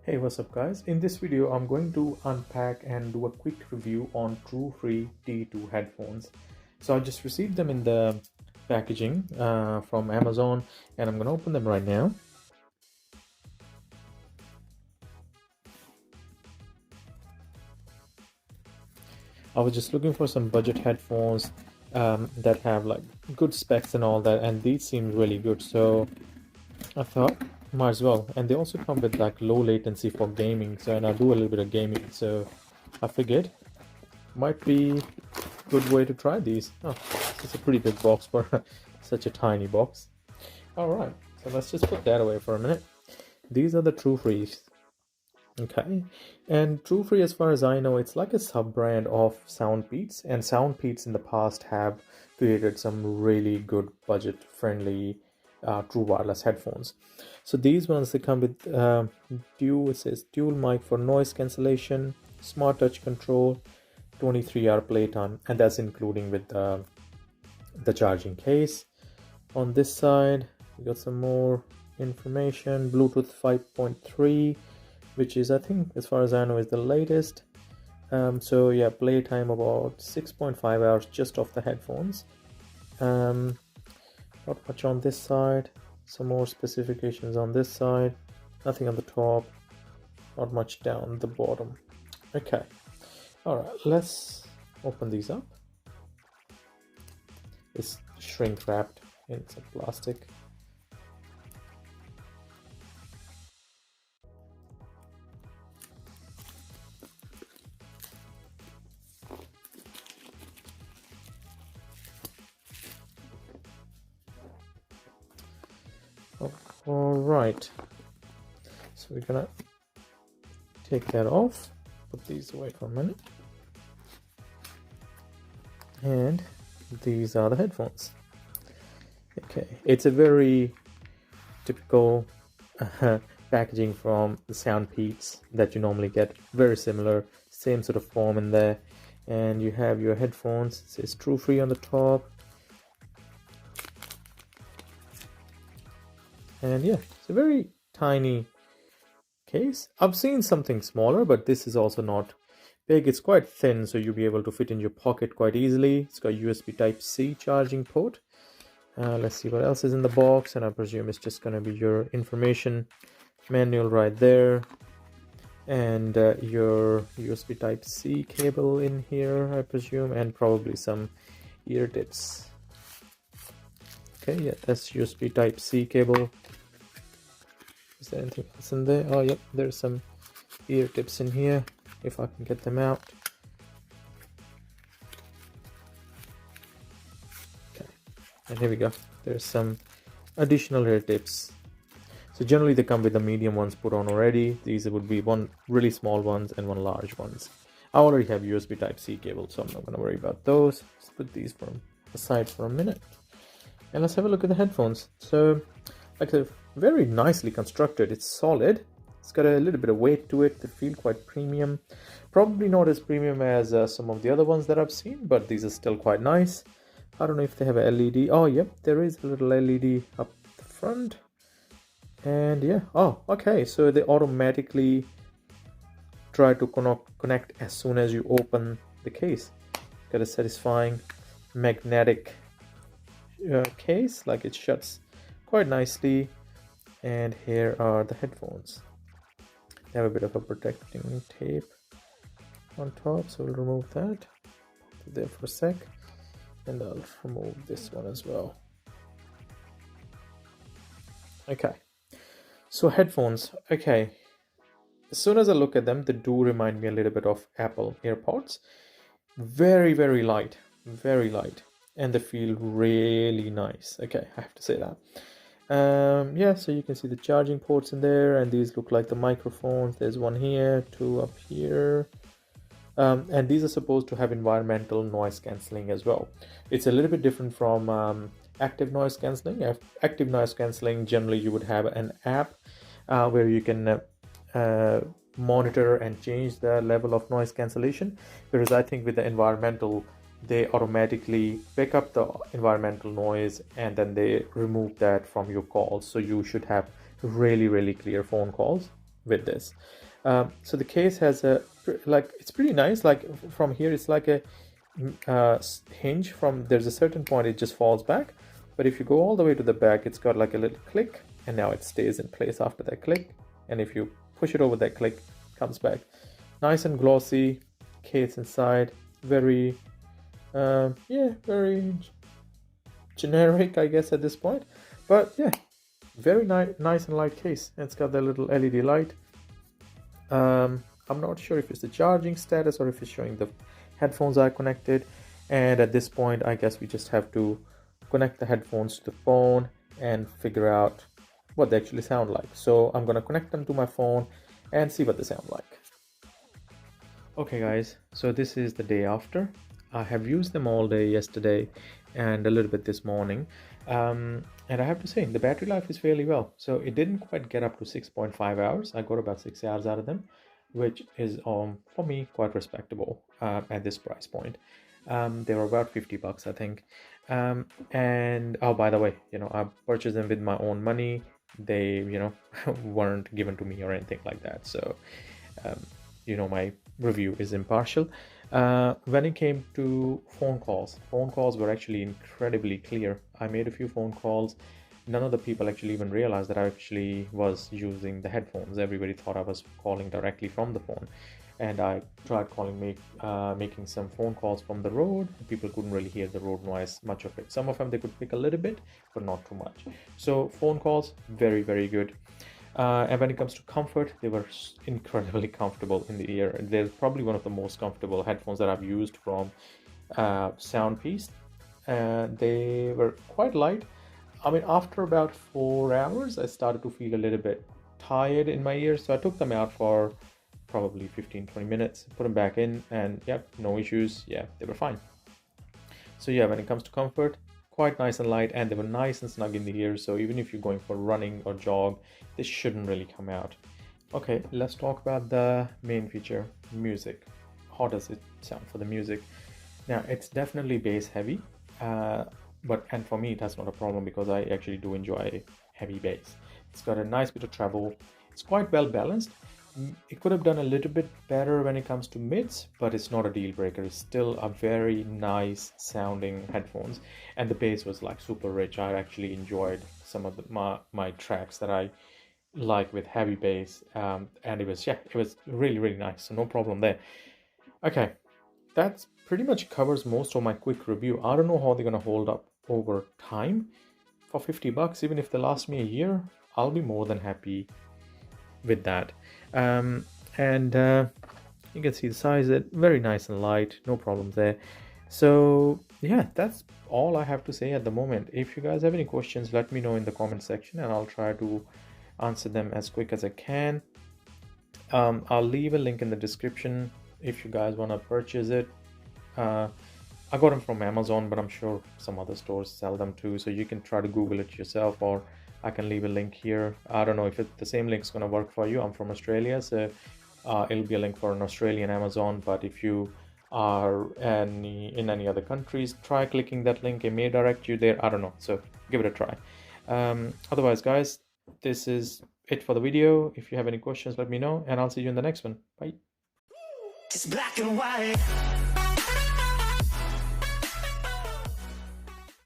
Hey, what's up guys? In this video I'm going to unpack and do a quick review on Truefree T2 headphones. So I just received them in the packaging from Amazon and I'm going to open them right now. I was just looking for some budget headphones that have like good specs and all that, and these seem really good, so I thought might as well. And they also come with like low latency for gaming, so, and I do a little bit of gaming, so I figured might be a good way to try these. Oh, it's a pretty big box for such a tiny box. All right, so let's just put that away for a minute. These are the Truefrees. Okay, and Truefree, as far as I know, it's like a sub-brand of Soundpeats, and Soundpeats in the past have created some really good budget-friendly true wireless headphones. So these ones, they come with it says dual mic for noise cancellation, smart touch control, 23-hour playtime, and that's including with the charging case. On this side, we got some more information. Bluetooth 5.3, which is, I think, as far as I know, is the latest. So yeah, playtime about 6.5 hours just off the headphones. Not much on this side. Some more specifications on this side. Nothing on the top. Not much down the bottom. Okay. All right, let's open these up. It's shrink wrapped in some plastic. All right, so we're gonna take that off, put these away for a minute, and these are the headphones. Okay, it's a very typical packaging from the Soundpeats that you normally get, very similar, same sort of form in there, and you have your headphones. It says Truefree on the top. And yeah, it's a very tiny case. I've seen something smaller, but this is also not big. It's quite thin, so you'll be able to fit in your pocket quite easily. It's got USB Type-C charging port. Let's see what else is in the box, and I presume it's just going to be your information manual right there, and your USB Type-C cable in here, I presume, and probably some ear tips. Okay, yeah, that's USB Type-C cable. Is there anything else in there? Oh, yep, there's some ear tips in here, if I can get them out. Okay, and here we go. There's some additional ear tips. So generally they come with the medium ones put on already. These would be one really small ones and one large ones. I already have USB Type-C cable, so I'm not going to worry about those. Let's put these aside for a minute. And let's have a look at the headphones. So, like they're very nicely constructed. It's solid. It's got a little bit of weight to it. They feel quite premium. Probably not as premium as some of the other ones that I've seen, but these are still quite nice. I don't know if they have a LED. Oh, yep, there is a little LED up the front. And yeah, oh, okay. So they automatically try to connect as soon as you open the case. Got a satisfying magnetic case, like it shuts quite nicely. And here are the headphones. They have a bit of a protecting tape on top, so we'll remove that. Put it there for a sec, and I'll remove this one as well. Okay, so headphones. Okay, as soon as I look at them, they do remind me a little bit of Apple AirPods. Very, very light, and they feel really nice. Okay, I have to say that. Yeah, so you can see the charging ports in there, and these look like the microphones. There's one here, two up here, and these are supposed to have environmental noise cancelling as well. It's a little bit different from active noise cancelling. Active noise cancelling, generally you would have an app where you can monitor and change the level of noise cancellation, whereas I think with the environmental, they automatically pick up the environmental noise and then they remove that from your calls, so you should have really clear phone calls with this. So the case has a it's pretty nice. Like from here, it's like a hinge. From there's a certain point it just falls back, but if you go all the way to the back, it's got like a little click, and now it stays in place after that click. And if you push it over that click, it comes back. Nice and glossy case inside. Very very generic, I guess, at this point. But yeah, very nice and light case. It's got the little LED light. I'm not sure if it's the charging status or if it's showing the headphones are connected. And at this point, I guess we just have to connect the headphones to the phone and figure out what they actually sound like. So I'm gonna connect them to my phone and see what they sound like. Okay guys, so this is the day after. I have used them all day yesterday and a little bit this morning. And I have to say, the battery life is fairly well. So it didn't quite get up to 6.5 hours. I got about 6 hours out of them, which is for me quite respectable at this price point. They were about $50, I think. And oh, by the way, I purchased them with my own money. They, weren't given to me or anything like that. So, my review is impartial. When it came to phone calls were actually incredibly clear. I made a few phone calls. None of the people actually even realized that I actually was using the headphones. Everybody thought I was calling directly from the phone. And I tried making some phone calls from the road. People couldn't really hear the road noise, much of it. Some of them they could pick a little bit, but not too much. So phone calls, very, very good. And when it comes to comfort, they were incredibly comfortable in the ear. They're probably one of the most comfortable headphones that I've used from Soundpiece. They were quite light. I mean, after about 4 hours, I started to feel a little bit tired in my ears. So I took them out for probably 15-20 minutes, put them back in, and yep, no issues. Yeah, they were fine. So yeah, when it comes to comfort, quite nice and light, and they were nice and snug in the ear. So even if you're going for running or jog, this shouldn't really come out. Okay, let's talk about the main feature, music. How does it sound for the music? Now, it's definitely bass heavy, and for me, that's not a problem because I actually do enjoy heavy bass. It's got a nice bit of treble. It's quite well balanced. It could have done a little bit better when it comes to mids, but it's not a deal breaker. It's still a very nice sounding headphones, and the bass was like super rich. I actually enjoyed some of my tracks that I like with heavy bass, and it was really, really nice. So no problem there. Okay, that's pretty much covers most of my quick review. I don't know how they're gonna hold up over time. For $50, even if they last me a year, I'll be more than happy with that. And you can see the size, it very nice and light, no problem there. So yeah, that's all I have to say at the moment. If you guys have any questions, let me know in the comment section and I'll try to answer them as quick as I can. I'll leave a link in the description if you guys want to purchase it. I got them from Amazon, but I'm sure some other stores sell them too, so you can try to Google it yourself, or I can leave a link here. I don't know if the same link is going to work for you. I'm from Australia, so it'll be a link for an Australian Amazon, but if you are in any other countries, try clicking that link. It may direct you there. I don't know, so give it a try. Otherwise, guys, this is it for the video. If you have any questions, let me know, and I'll see you in the next one. Bye. It's black and white.